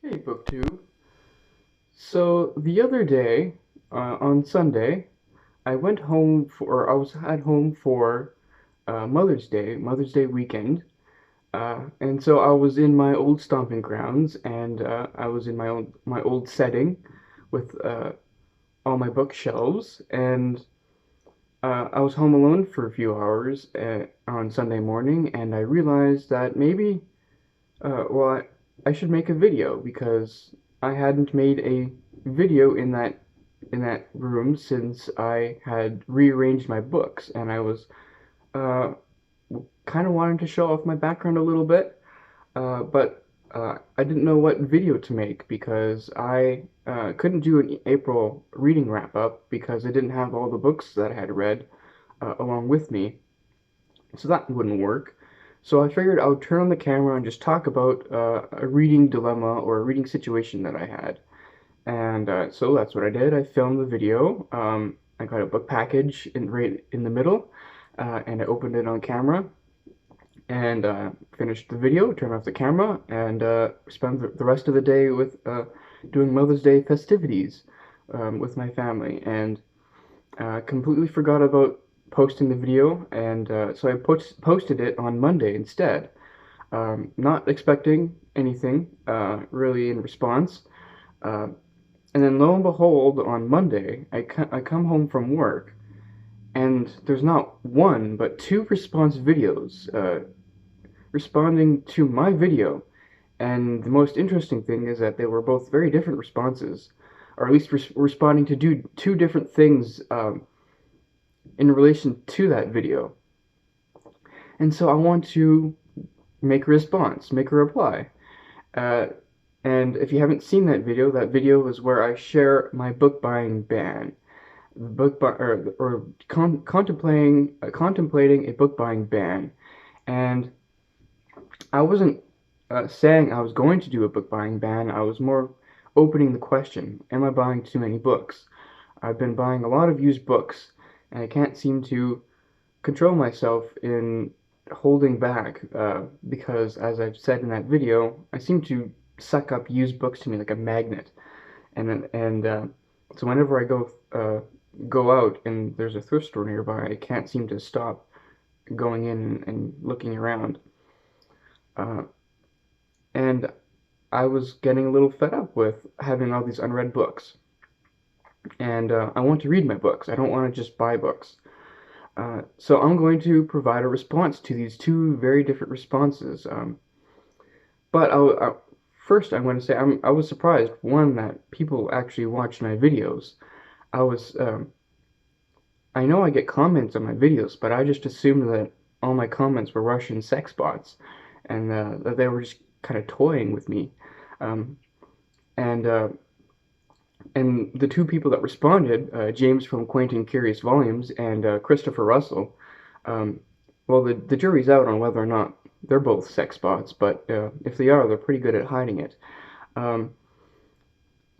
Hey, BookTube. So the other day, on Sunday, I was at home for Mother's Day weekend, and so I was in my old stomping grounds, and I was in my old setting with all my bookshelves, and I was home alone for a few hours on Sunday morning, and I realized that maybe I should make a video because I hadn't made a video in that room since I had rearranged my books, and I was uh, kind of wanting to show off my background a little bit, but I didn't know what video to make because I couldn't do an April reading wrap up because I didn't have all the books that I had read along with me, so that wouldn't work. So I figured I would turn on the camera and just talk about a reading dilemma or a reading situation that I had. And so that's what I did. I filmed the video. I got a book package right in the middle, and I opened it on camera and finished the video, turned off the camera, and spent the rest of the day with doing Mother's Day festivities with my family. And completely forgot about posting the video, and so I posted it on Monday instead. Not expecting anything really in response. Uh, and then lo and behold, on Monday, I come home from work, and there's not one, but two response videos responding to my video. And the most interesting thing is that they were both very different responses, or at least responding to do two different things in relation to that video. And so I want to make a response, make a reply. Uh, and if you haven't seen that video is where I share my book buying ban, contemplating a book buying ban. And I wasn't saying I was going to do a book buying ban. I was more opening the question: Am I buying too many books? I've been buying a lot of used books, and I can't seem to control myself in holding back because, as I've said in that video, I seem to suck up used books to me like a magnet, and so whenever I go out and there's a thrift store nearby, I can't seem to stop going in and looking around. Uh, and I was getting a little fed up with having all these unread books, and I want to read my books. I don't want to just buy books. So I'm going to provide a response to these two very different responses. But first, I'm going to say I was surprised, one, that people actually watch my videos. I was, I know I get comments on my videos, but I just assumed that all my comments were Russian sex bots, and that they were just kind of toying with me. Um, and the two people that responded, James from Quaint and Curious Volumes and Christopher Russell, um, well, the jury's out on whether or not they're both sex bots, but if they are, they're pretty good at hiding it. Um,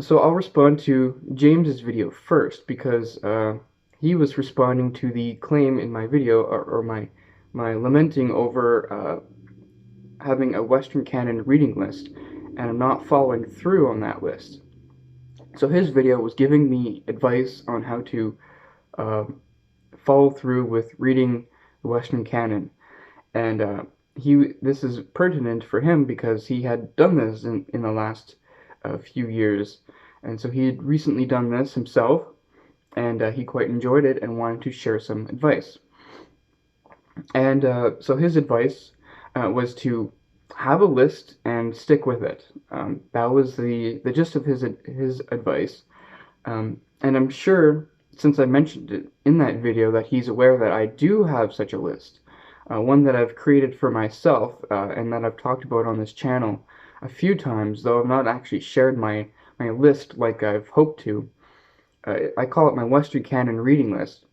so I'll respond to James's video first because he was responding to the claim in my video, or my lamenting over having a Western canon reading list and not following through on that list. So his video was giving me advice on how to uh, follow through with reading the Western canon, and this is pertinent for him because he had done this in the last few years, and so he had recently done this himself, and he quite enjoyed it and wanted to share some advice. And so his advice was to have a list and stick with it. That was the gist of his advice. And I'm sure, since I mentioned it in that video, that he's aware that I do have such a list. One that I've created for myself and that I've talked about on this channel a few times, though I've not actually shared my list like I've hoped to. I call it my Western Canon reading list.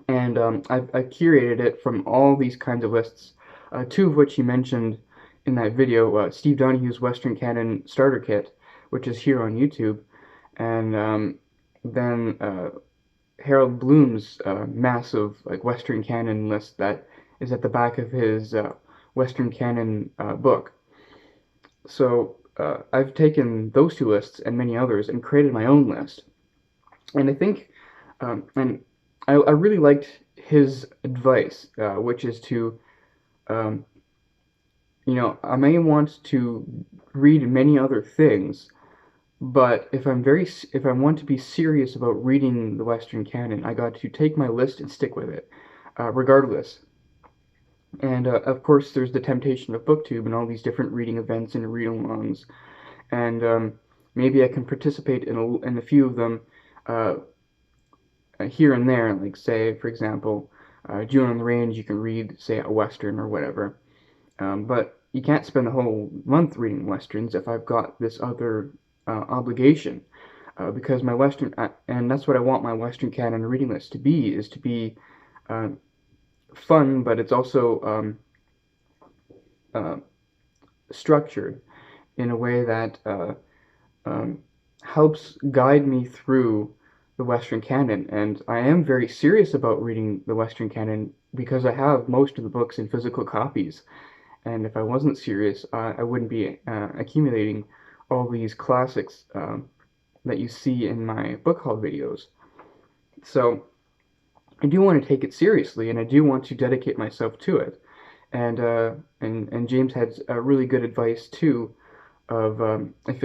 And I curated it from all these kinds of lists, two of which he mentioned in that video, Steve Donohue's Western Canon Starter Kit, which is here on YouTube, and then Harold Bloom's massive like Western Canon list that is at the back of his Western Canon book. So I've taken those two lists and many others and created my own list. And I think, and I really liked his advice, which is to, um, I may want to read many other things, but if I want to be serious about reading the Western canon, I got to take my list and stick with it, regardless. And of course, there's the temptation of BookTube and all these different reading events and read-alongs, and maybe I can participate in a few of them uh, here and there. Like say, for example, June on the Range, you can read, say, a Western or whatever. But you can't spend the whole month reading Westerns if I've got this other obligation. Because my Western, and that's what I want my Western canon reading list to be, is to be uh, fun, but it's also uh, structured in a way that um, helps guide me through the Western canon. And I am very serious about reading the Western canon because I have most of the books in physical copies. And if I wasn't serious, I wouldn't be accumulating all these classics that you see in my book haul videos. So I do want to take it seriously, and I do want to dedicate myself to it. And James had really good advice too of if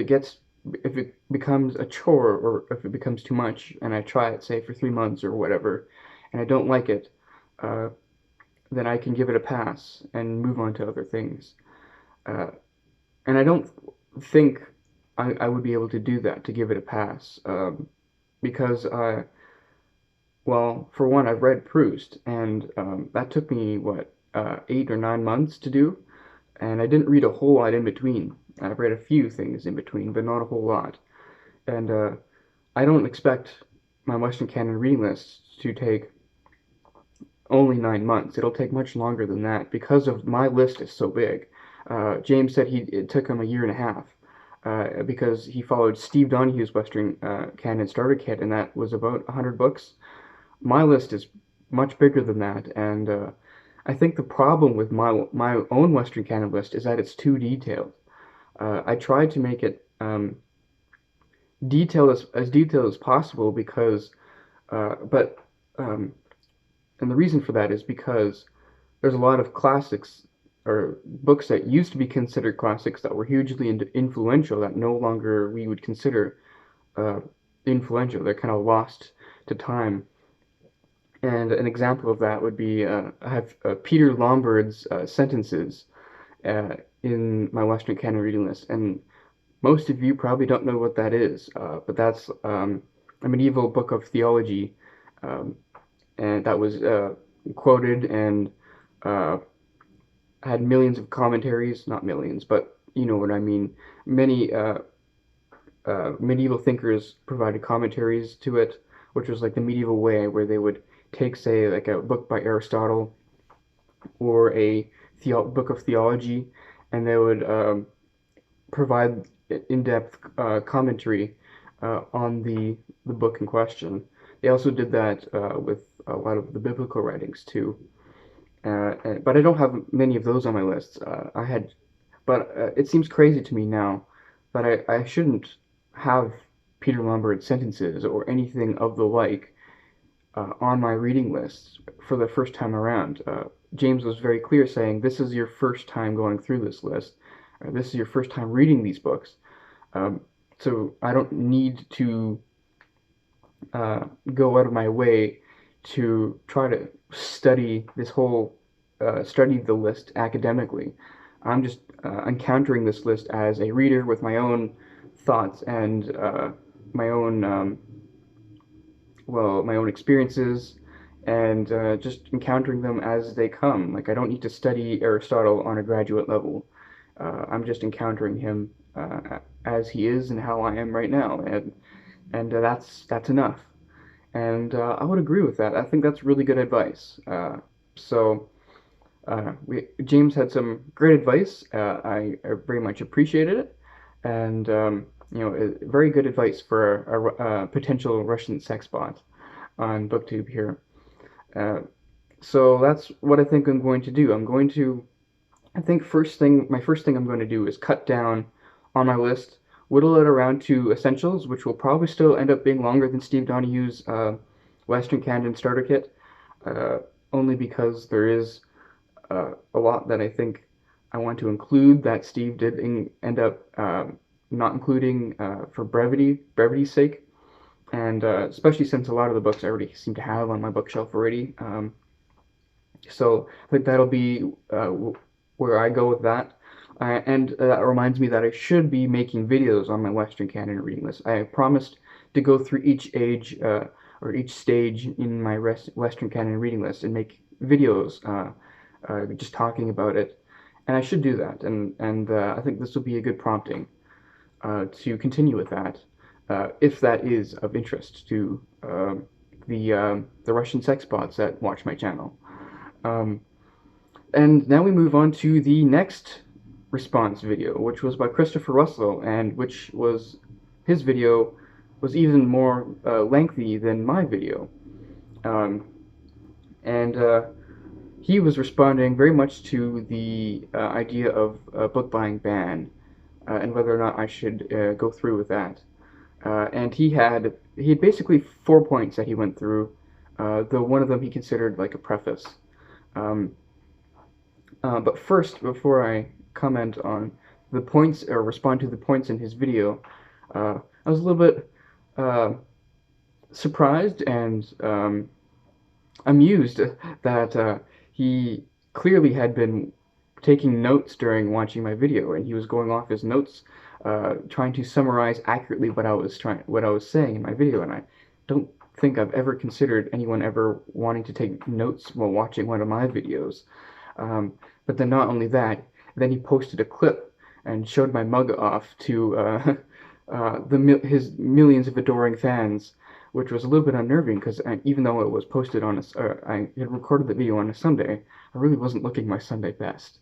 it becomes a chore or if it becomes too much, and I try it say for 3 months or whatever, and I don't like it, uh, then I can give it a pass and move on to other things. Uh, and I don't think I would be able to do that to give it a pass because well, for one, I've read Proust, and that took me what 8 or 9 months to do, and I didn't read a whole lot in between. I've read a few things in between, but not a whole lot. And I don't expect my Western canon reading list to take only 9 months. It'll take much longer than that because of my list is so big. James said it took him a year and a half because he followed Steve Donohue's Western canon starter kit, and that was about 100 books. My list is much bigger than that, and I think the problem with my own Western canon list is that it's too detailed. I tried to make it detailed as possible because, but um, and the reason for that is because there's a lot of classics or books that used to be considered classics that were hugely influential that no longer we would consider uh, influential. They're kind of lost to time. And an example of that would be I have Peter Lombard's sentences in my Western canon reading list, and most of you probably don't know what that is, but that's a medieval book of theology, um, and that was quoted and uh, had millions of commentaries, not millions, but you know what I mean. Many medieval thinkers provided commentaries to it, which was like the medieval way where they would take, say, like a book by Aristotle or a book of theology, and they would provide in-depth commentary on the book in question. They also did that with a lot of the biblical writings too. But I don't have many of those on my list. But it seems crazy to me now that I shouldn't have Peter Lombard's sentences or anything of the like on my reading list for the first time around. James was very clear saying, this is your first time going through this list. This is your first time reading these books. Um, so I don't need to go out of my way to try to study the list academically. I'm just encountering this list as a reader with my own thoughts and my own my own experiences and just encountering them as they come. Like I don't need to study Aristotle on a graduate level. I'm just encountering him as he is and how I am right now, and that's enough. And I would agree with that. I think that's really good advice. So James had some great advice. I very much appreciated it, and very good advice for a potential Russian sex bot on BookTube here. Uh, so that's what I think I'm going to do. I think my first thing I'm going to do is cut down on my list, whittle it around to essentials, which will probably still end up being longer than Steve Donohue's Western Canon Starter Kit, uh, only because there is a lot that I think I want to include that Steve did end up not including for brevity's sake, and especially since a lot of the books I already seem to have on my bookshelf already. So I think that'll be where I go with that. And that reminds me that I should be making videos on my Western Canon reading list. I promised to go through each age or each stage in my Western Canon reading list and make videos just talking about it. And I should do that. And I think this will be a good prompting to continue with that, if that is of interest to the Russian sex bots that watch my channel. Um, and now we move on to the next response video, which was by Christopher Russell, and which was his video was even more lengthy than my video. Um, and he was responding very much to the idea of a book buying ban and whether or not I should go through with that. And he had basically 4 points that he went through. Though one of them he considered like a preface. Um, but first, before I comment on the points or respond to the points in his video, I was a little bit uh, surprised and amused that he clearly had been taking notes during watching my video, and he was going off his notes, trying to summarize accurately what I was saying in my video. And I don't think I've ever considered anyone ever wanting to take notes while watching one of my videos. Um, but then not only that, then he posted a clip and showed my mug off to his millions of adoring fans, which was a little bit unnerving because even though it was posted on I had recorded the video on a Sunday, I really wasn't looking my Sunday best,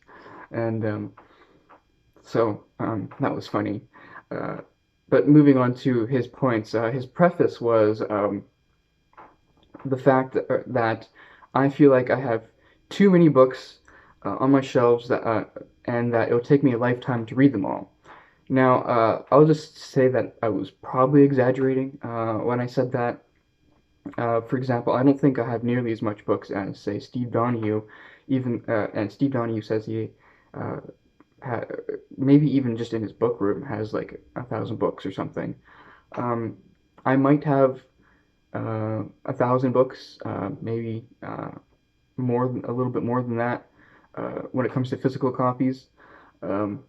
and that was funny. Uh, but moving on to his points, his preface was the fact that I feel like I have too many books on my shelves and that it'll take me a lifetime to read them all. Now, I'll just say that I was probably exaggerating when I said that. For example, I don't think I have nearly as much books as, say, Steve Donohue, and Steve Donohue says he uh, ha maybe even just in his book room has like 1,000 books or something. Um, I might have 1,000 books, maybe a little bit more than that, when it comes to physical copies. Um,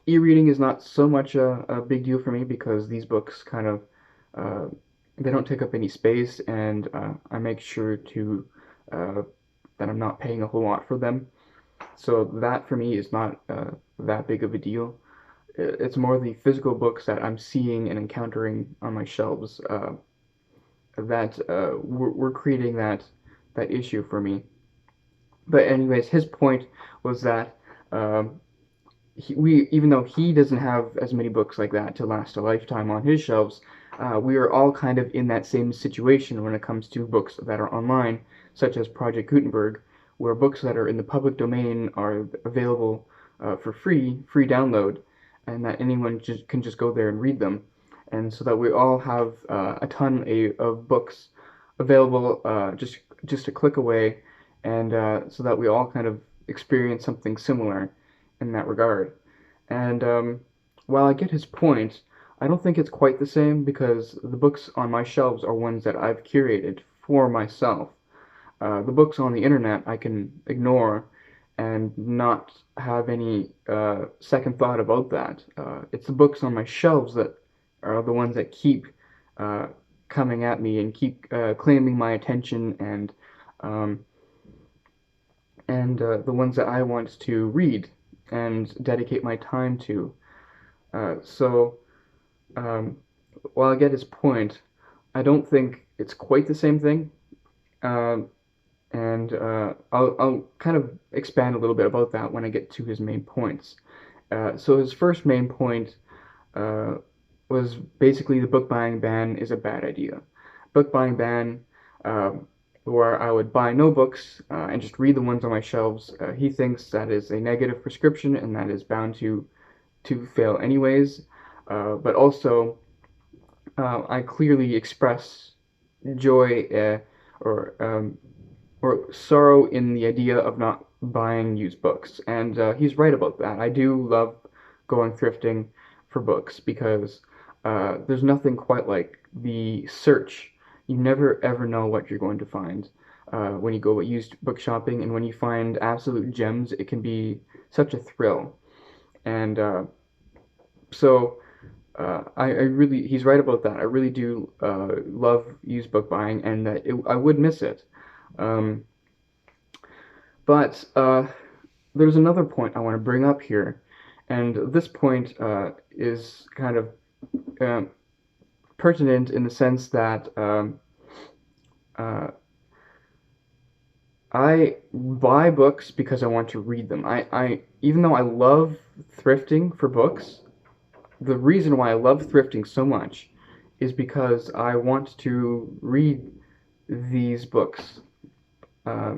E-reading is not so much a big deal for me because these books kind of uh, they don't take up any space, and I make sure to uh, that I'm not paying a whole lot for them. So that for me is not that big of a deal. It's more the physical books that I'm seeing and encountering on my shelves that were creating that issue for me. But anyways, his point was that um, even though he doesn't have as many books like that to last a lifetime on his shelves, we are all kind of in that same situation when it comes to books that are online, such as Project Gutenberg, where books that are in the public domain are available for free download, and that anyone can just go there and read them, and so that we all have a ton of books available just a click away, and so that we all kind of experience something similar in that regard. And while I get his point, I don't think it's quite the same because the books on my shelves are ones that I've curated for myself. The books on the internet I can ignore and not have any second thought about that. It's the books on my shelves that are the ones that keep uh, coming at me and keep claiming my attention um, and the ones that I want to read and dedicate my time to. So, um, while I get his point, I don't think it's quite the same thing. Um, and I'll kind of expand a little bit about that when I get to his main points. So his first main point uh, was basically the book buying ban is a bad idea. Book buying ban, um, where I would buy no books and just read the ones on my shelves. He thinks that is a negative prescription and that is bound to fail anyways. but also I clearly express joy or or sorrow in the idea of not buying used books. And he's right about that. I do love going thrifting for books because there's nothing quite like the search. You never ever know what you're going to find when you go used book shopping, and when you find absolute gems, it can be such a thrill. And so I really, he's right about that. I really do love used book buying, and that I would miss it. Um, but there's another point I want to bring up here, and this point is kind of um, pertinent in the sense that uh, I buy books because I want to read them. Even though I love thrifting for books, the reason why I love thrifting so much is because I want to read these books, uh,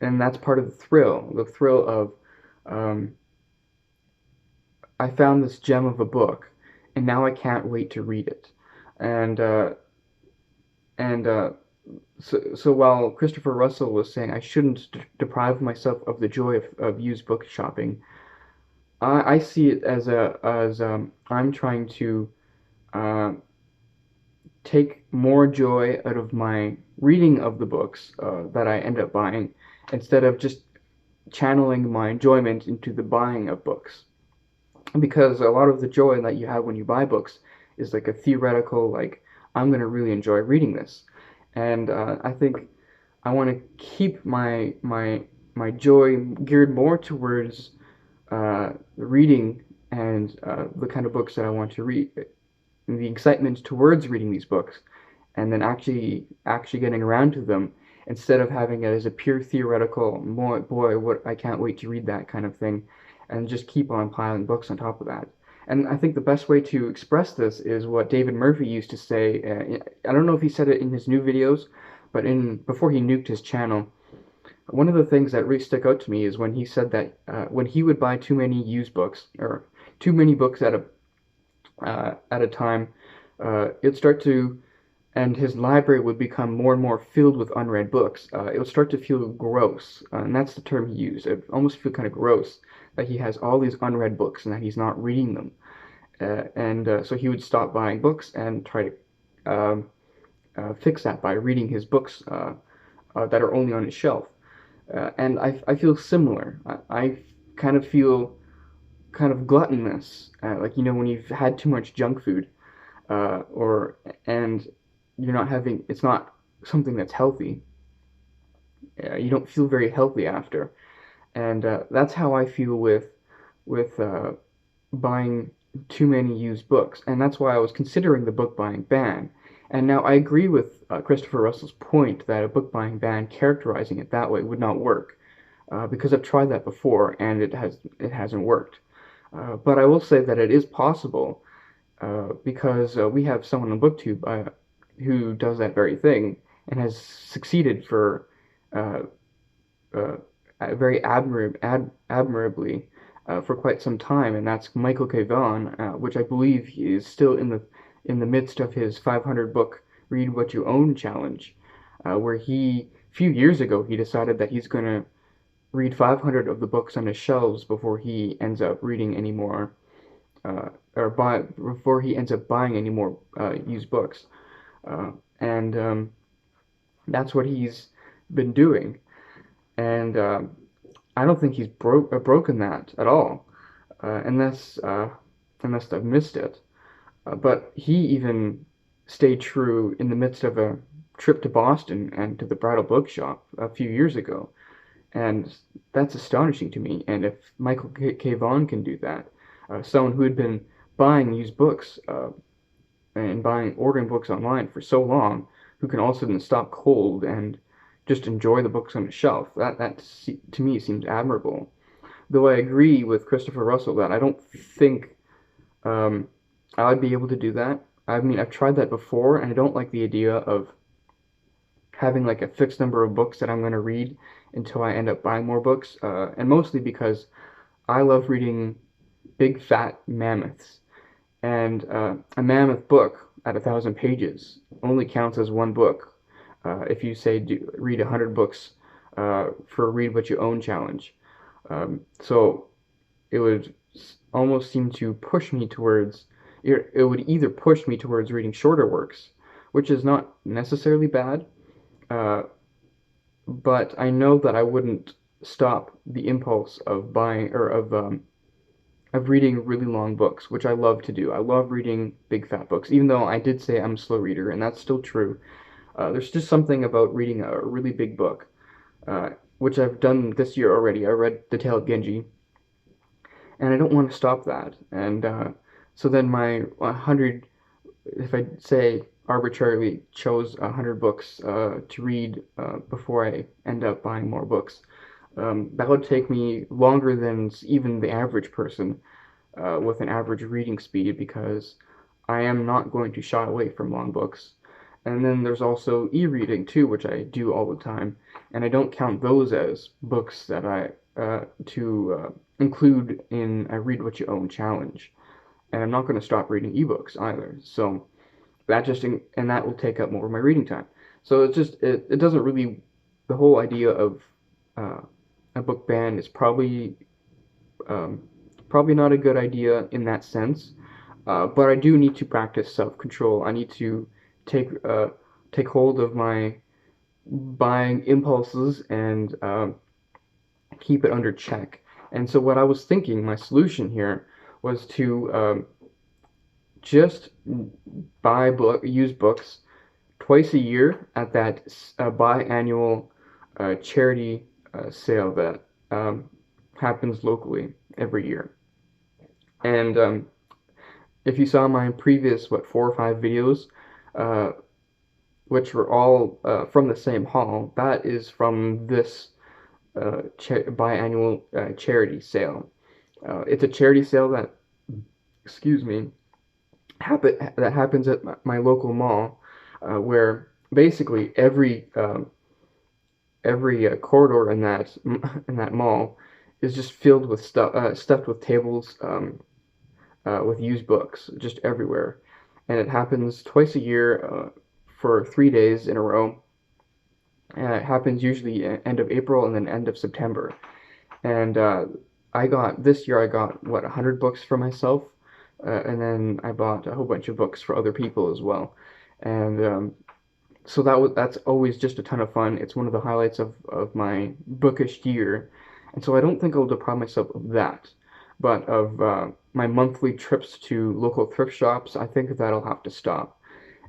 and that's part of the thrill of um, I found this gem of a book, and now I can't wait to read it. And and so while Christopher Russell was saying I shouldn't deprive myself of the joy of used book shopping, I see it as I'm trying to uh, take more joy out of my reading of the books that I end up buying instead of just channeling my enjoyment into the buying of books. Because a lot of the joy that you have when you buy books is like a theoretical, like, I'm going to really enjoy reading this. And I think I want to keep my joy geared more towards reading and the kind of books that I want to read, and the excitement towards reading these books, and then actually getting around to them instead of having it as a pure theoretical, boy, what I can't wait to read that kind of thing, and just keep on piling books on top of that. And I think the best way to express this is what David Murphy used to say. I don't know if he said it in his new videos, but in before he nuked his channel, one of the things that really stuck out to me is when he said that when he would buy too many used books or too many books at a time, it'd start to and his library would become more and more filled with unread books. It would start to feel gross, and that's the term he used. It almost feel kind of gross that he has all these unread books and that he's not reading them. And so he would stop buying books and try to fix that by reading his books that are only on his shelf. And I feel similar. I kind of feel kind of gluttonous, like when you've had too much junk food, or and you're not having it's not something that's healthy. You don't feel very healthy after, and that's how I feel with buying too many used books, and that's why I was considering the book buying ban. And now I agree with Christopher Russell's point that a book buying ban characterizing it that way would not work, because I've tried that before and it hasn't worked. But I will say that it is possible because we have someone on BookTube who does that very thing and has succeeded for uh, uh, very admirably for quite some time, and that's Michael K. Vaughan, which I believe he is still in the midst of his 500 book Read What You Own challenge, where a few years ago he decided that he's going to read 500 of the books on his shelves before he ends up reading any more or buy before he ends up buying any more used books, and that's what he's been doing. And I don't think he's broken that at all, unless I've missed it. But he even stayed true in the midst of a trip to Boston and to the Brattle Bookshop a few years ago, and that's astonishing to me. And if Michael K. Vaughan can do that, someone who had been buying used books and ordering books online for so long, who can also then stop cold and just enjoy the books on the shelf. That to me seems admirable. Though I agree with Christopher Russell that I don't think um, I would be able to do that. I mean, I've tried that before, and I don't like the idea of having like a fixed number of books that I'm going to read until I end up buying more books. And mostly because I love reading big fat mammoths, and a mammoth book at 1,000 pages only counts as one book. If you say read 100 books for a Read What You Own challenge. So it would almost seem to push me towards, it would either push me towards reading shorter works, which is not necessarily bad, uh, but I know that I wouldn't stop the impulse of buying or of reading really long books, which I love to do. I love reading big fat books, even though I did say I'm a slow reader, and that's still true. There's just something about reading a really big book, uh, which I've done this year already. I read The Tale of Genji, and I don't want to stop that. And so then my 100, if I say arbitrarily chose 100 books to read before I end up buying more books, that would take me longer than even the average person with an average reading speed because I am not going to shy away from long books. And then there's also e-reading too, which I do all the time, and I don't count those as books that I to include in a Read What You Own challenge. And I'm not going to stop reading ebooks either. So and that will take up more of my reading time. So it doesn't really the whole idea of uh, a book ban is um, probably not a good idea in that sense. But I do need to practice self-control. I need to take take hold of my buying impulses and keep it under check. And so what I was thinking, my solution here was to just use books twice a year at that biannual charity sale that happens locally every year. And if you saw my previous, 4 or 5 videos, uh, which were all from the same hall, that is from this biannual charity sale. It's a charity sale that, excuse me, that happens at my local mall, where basically every corridor in that mall is just filled with stuffed with tables with used books just everywhere, and it happens twice a year for 3 days in a row. It happens usually end of April and then end of September. And this year I got 100 books for myself, and then I bought a whole bunch of books for other people as well. And so that's always just a ton of fun. It's one of the highlights of my bookish year, and so I don't think I'll deprive myself of that. But of my monthly trips to local thrift shops, I think that'll have to stop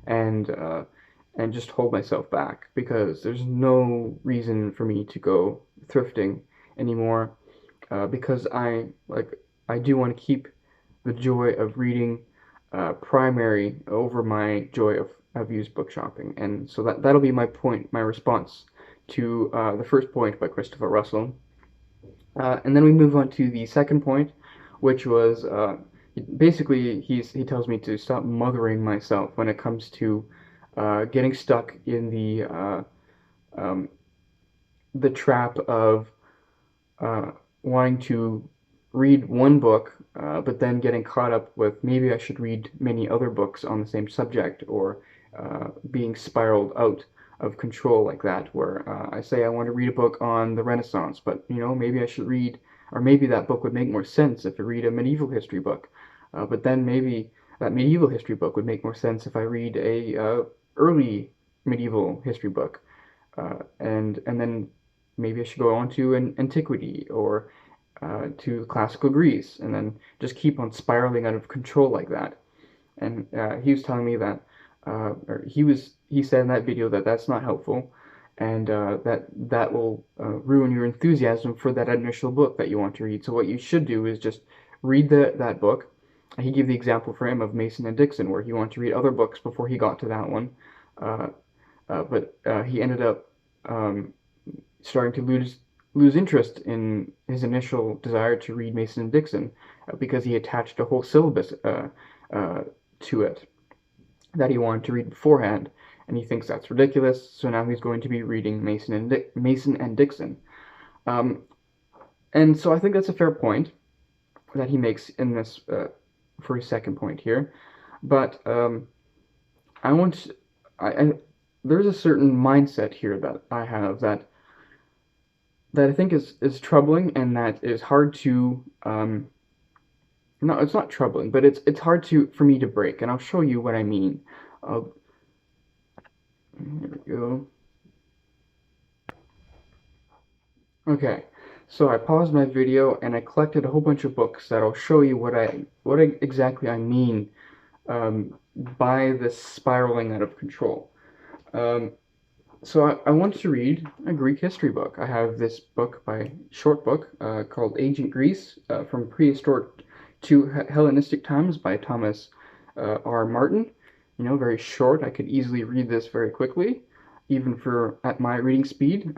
and uh, and just hold myself back because there's no reason for me to go thrifting anymore because I do want to keep the joy of reading primary over my joy of used book shopping. And so that'll be my response to the first point by Christopher Russell. And then we move on to the second point, which was basically he tells me to stop mothering myself when it comes to getting stuck in um, the trap of uh, wanting to read one book, but then getting caught up with maybe I should read many other books on the same subject, or being spiraled out of control like that, where I say I want to read a book on the Renaissance, but maybe I should read, or maybe that book would make more sense if I read a medieval history book, but then maybe that medieval history book would make more sense if I read a early medieval history book and then maybe I should go on to an antiquity or to classical Greece, and then just keep on spiraling out of control like that. And he was telling me that, or he said in that video that that's not helpful, and that will ruin your enthusiasm for that initial book that you want to read. So what you should do is just read that book. He gave the example for him of Mason and Dixon, where he wanted to read other books before he got to that one. Uh, but he ended up um, starting to lose interest in his initial desire to read Mason and Dixon because he attached a whole syllabus uh, to it that he wanted to read beforehand, and he thinks that's ridiculous. So now he's going to be reading Mason and Dixon, um, and so I think that's a fair point that he makes in this for a second point here, but I want I there's a certain mindset here that I have that I think is troubling and that is hard to no, it's not troubling, but it's hard to for me to break, and I'll show you what I mean. Uh, Here we go. Okay, so I paused my video and I collected a whole bunch of books that'll show you exactly I mean by this spiraling out of control. Um, so I want to read a Greek history book. I have this short book called Ancient Greece from Prehistoric to Hellenistic Times by Thomas R. Martin. You know, very short. I could easily read this very quickly, even for at my reading speed.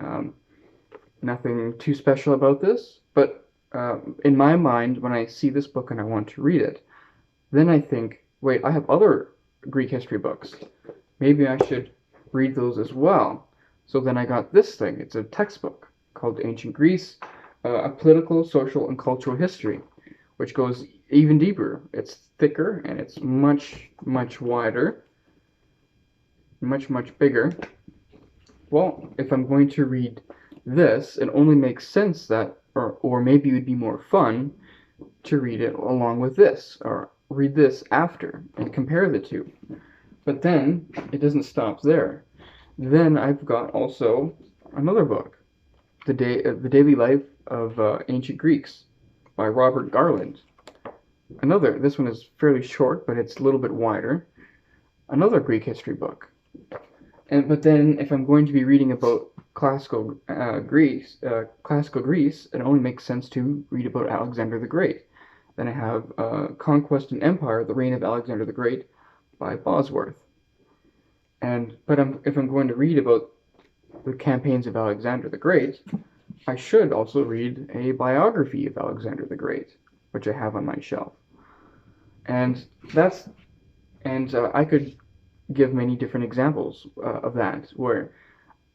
Nothing too special about this, but in my mind, when I see this book and I want to read it, then I think, wait, I have other Greek history books. Maybe I should read those as well. So then I got this thing. It's a textbook called Ancient Greece, a political, social, and cultural history, which goes even deeper. It's thicker and it's much, much wider, much, much bigger. Well, if I'm going to read this, it only makes sense that, or maybe it would be more fun to read it along with this, or read this after and compare the two. But then it doesn't stop there. Then I've got also another book, The Daily Life of Ancient Greeks by Robert Garland. This one is fairly short, but it's a little bit wider. Another Greek history book. But then if I'm going to be reading about classical Greece, it only makes sense to read about Alexander the Great. Then I have Conquest and Empire: The Reign of Alexander the Great by Bosworth. If I'm going to read about the campaigns of Alexander the Great, I should also read a biography of Alexander the Great, which I have on my shelf. And I could give many different examples of that, where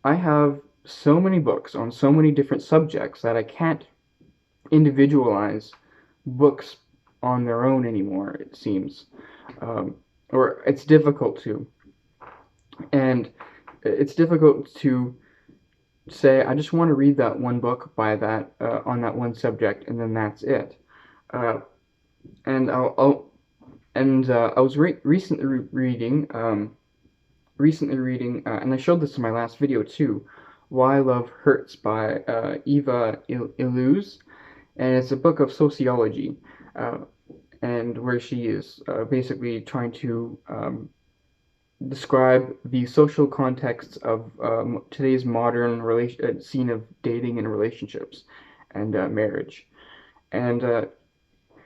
I have so many books on so many different subjects that I can't individualize books on their own anymore, it seems. Or it's difficult to. And it's difficult to say, I just want to read that one book by that on that one subject, and then that's it. Uh, and I was recently reading, and I showed this in my last video too, Why Love Hurts by Eva Illouz, and it's a book of sociology, and where she is basically trying to describe the social context of today's modern scene of dating and relationships and marriage. And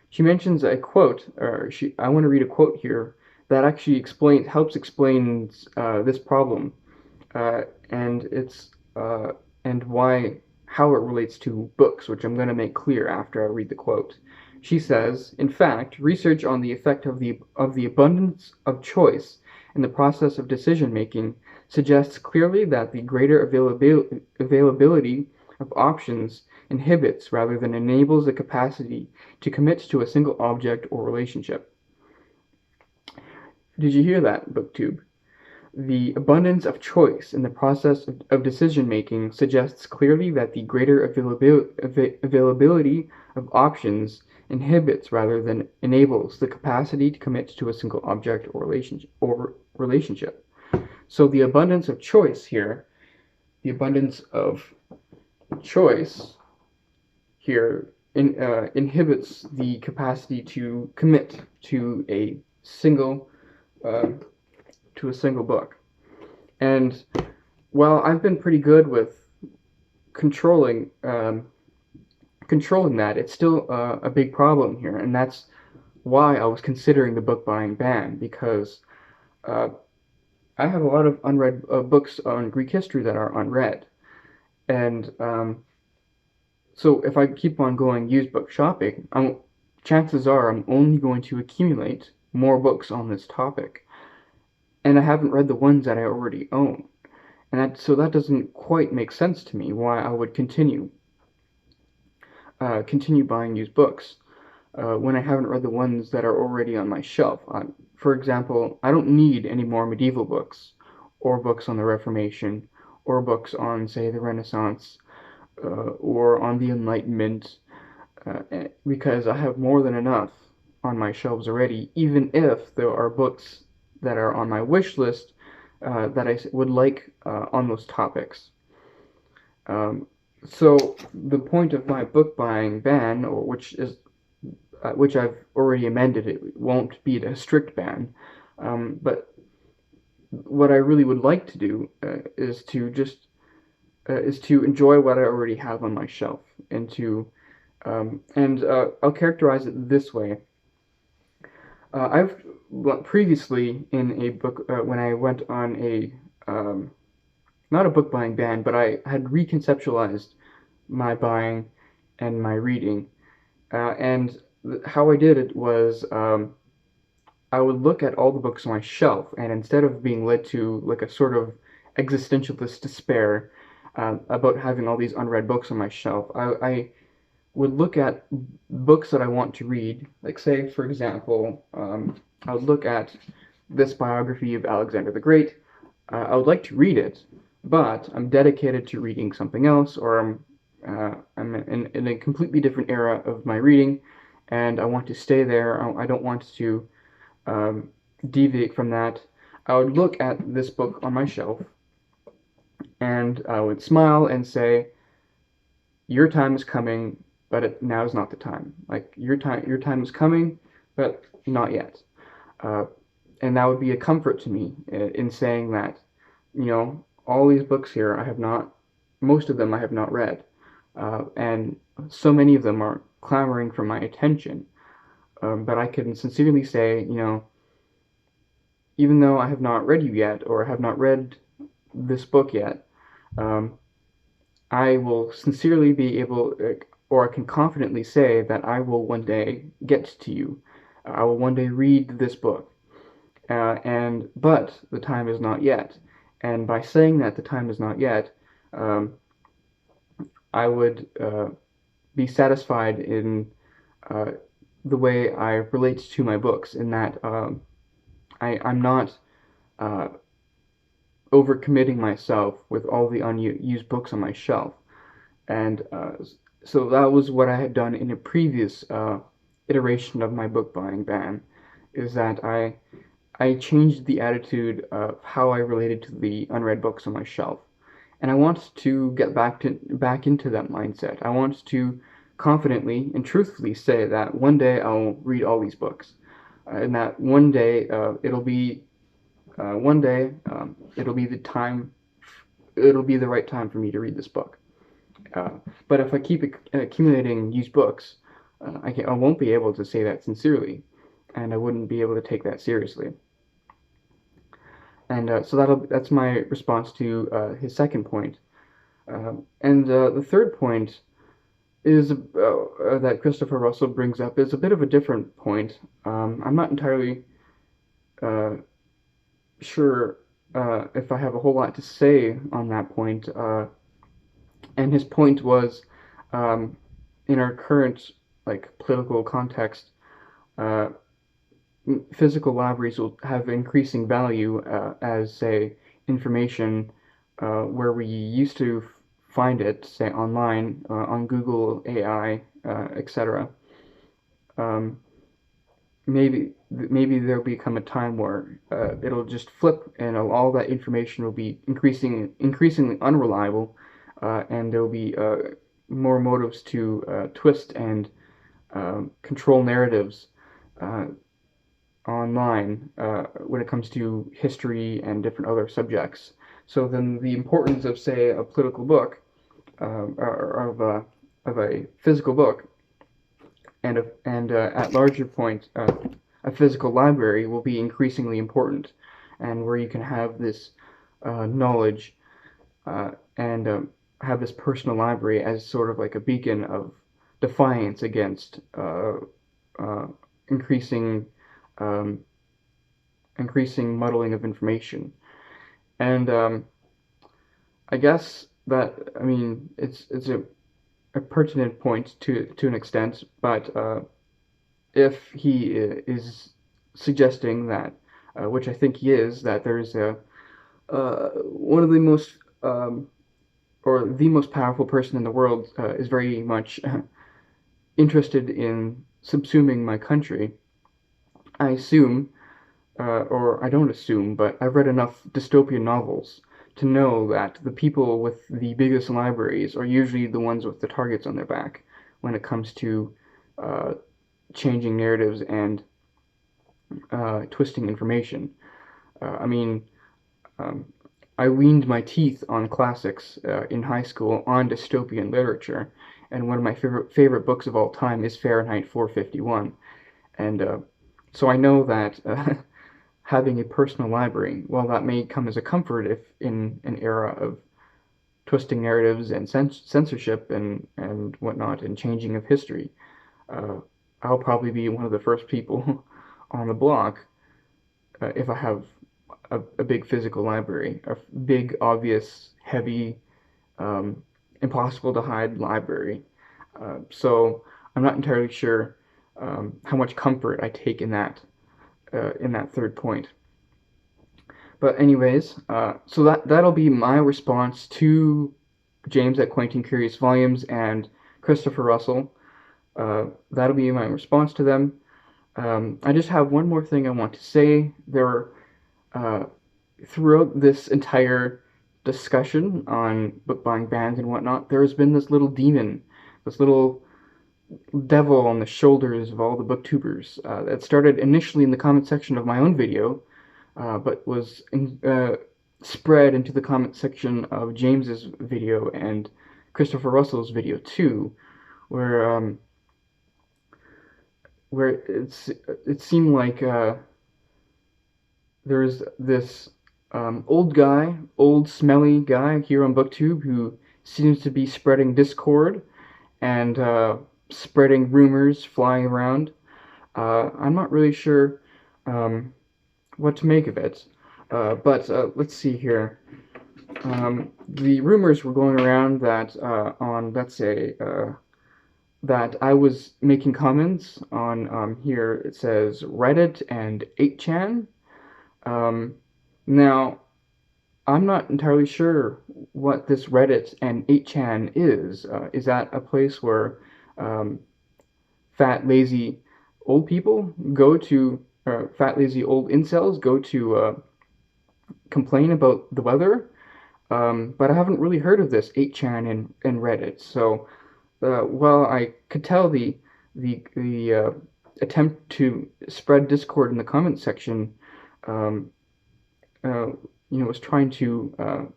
she mentions a quote, I want to read a quote here that actually helps explain this problem, uh, and how it relates to books, which I'm going to make clear after I read the quote. She says, in fact, research on the effect of the abundance of choice in the process of decision making suggests clearly that the greater availability of options inhibits rather than enables the capacity to commit to a single object or relationship. Did you hear that, BookTube? The abundance of choice in the process of decision making suggests clearly that the greater availability of options inhibits rather than enables the capacity to commit to a single object or relationship. So the abundance of choice here, the abundance of choice here inhibits the capacity to commit to a single book. And while I've been pretty good with controlling that, it's still a big problem here, and that's why I was considering the book buying ban, because I have a lot of unread books on Greek history that are unread, and so if I keep on going used book shopping, chances are I'm only going to accumulate more books on this topic, and I haven't read the ones that I already own. And so that doesn't quite make sense to me why I would continue buying used books. when I haven't read the ones that are already on my shelf. For example, I don't need any more medieval books, or books on the Reformation, or books on, say, the Renaissance, or on the Enlightenment, because I have more than enough on my shelves already, even if there are books that are on my wish list that I would like on those topics. Um, so the point of my book buying ban, or which I've already amended, it won't be a strict ban, but what I really would like to do is to enjoy what I already have on my shelf, and I'll characterize it this way. I've previously in a book when I went on a not a book buying ban, but I had reconceptualized my buying and my reading. And how I did it was I would look at all the books on my shelf, and instead of being led to like a sort of existentialist despair about having all these unread books on my shelf, I would look at books that I want to read. Like, say, for example, I would look at this biography of Alexander the Great. I would like to read it, but I'm dedicated to reading something else, or I'm in a completely different era of my reading, and I want to stay there. I don't want to um, deviate from that. I would look at this book on my shelf, and I would smile and say, "Your time is coming, but now is not the time. Like your time is coming, but not yet." Uh, and that would be a comfort to me in saying that, all these books here I have not, most of them I have not read, and so many of them are clamoring for my attention. But I can sincerely say, even though I have not read you yet, or have not read this book yet, um, I will sincerely be able, or I can confidently say that I will one day get to you. I will one day read this book. But the time is not yet. And by saying that the time is not yet, um, I would be satisfied in uh, the way I relate to my books, in that I'm not uh, overcommitting myself with all the unused books on my shelf. And so that was what I had done in a previous iteration of my book buying ban, is that I changed the attitude of how I related to the unread books on my shelf. And I want to get back into that mindset. I want to confidently and truthfully say that one day I'll read all these books, and that one day it'll be the time, it'll be the right time for me to read this book. Uh, but if I keep accumulating used books, I won't be able to say that sincerely, and I wouldn't be able to take that seriously. And so that's my response to his second point. And the third point is that Christopher Russell brings up is a bit of a different point. I'm not entirely uh, sure if I have a whole lot to say on that point. And his point was, um, in our current like political context, uh, physical libraries will have increasing value as, say, information where we used to find it, say, online, on Google, AI, etc. Um, maybe there'll become a time where it'll just flip, and all that information will be increasingly unreliable, and there'll be more motives to twist and control narratives uh, online when it comes to history and different other subjects. So then the importance of, say, a political book, or of a physical book, and at larger point, a physical library will be increasingly important, and where you can have this knowledge and have this personal library as sort of like a beacon of defiance against uh, increasing um, increasing muddling of information. And I guess that, I mean, it's a pertinent point to an extent, but if he is suggesting that, which I think he is, that there's a one of the most or the most powerful person in the world is very much interested in subsuming my country. I assume, or I don't assume, but I've read enough dystopian novels to know that the people with the biggest libraries are usually the ones with the targets on their back when it comes to uh, changing narratives and twisting information. I mean, um, I weaned my teeth on classics in high school on dystopian literature, and one of my favorite books of all time is Fahrenheit 451. And so I know that having a personal library, while that may come as a comfort if in an era of twisting narratives and censorship and whatnot and changing of history, uh, I'll probably be one of the first people on the block if I have a big physical library, a big, obvious, heavy, um, impossible to hide library. So I'm not entirely sure how much comfort I take in that third point. But anyways, so that'll be my response to James at Quentin Curious Volumes and Christopher Russell. That'll be my response to them. I just have one more thing I want to say. Uh, Throughout this entire discussion on book buying bans and whatnot, there has been this little demon, this little devil on the shoulders of all the booktubers that started initially in the comment section of my own video, but was spread into the comment section of James's video and Christopher Russell's video too, where it seemed like there's this old smelly guy here on BookTube who seems to be spreading discord and spreading rumors flying around. I'm not really sure what to make of it, but let's see here. The rumors were going around that on, let's say, that I was making comments on here. It says Reddit and 8chan. Um, Now, I'm not entirely sure what this Reddit and 8chan is. Is that a place where um, fat, lazy old people go to, fat, lazy old incels go to complain about the weather? But I haven't really heard of this 8chan and Reddit. So while I could tell the attempt to spread discord in the comment section, um, was trying to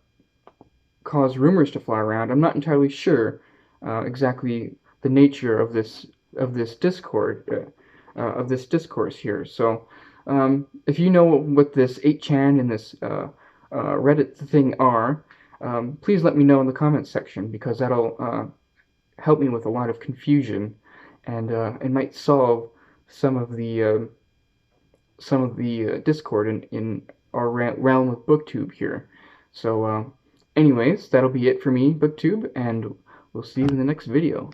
cause rumors to fly around. I'm not entirely sure exactly the nature of this discord of this discourse here. So if you know what this 8chan and this Reddit thing are, please let me know in the comments section because that'll help me with a lot of confusion and it might solve some of the discord in our realm of booktube here. So anyways, that'll be it for me, booktube, and we'll see you in the next video.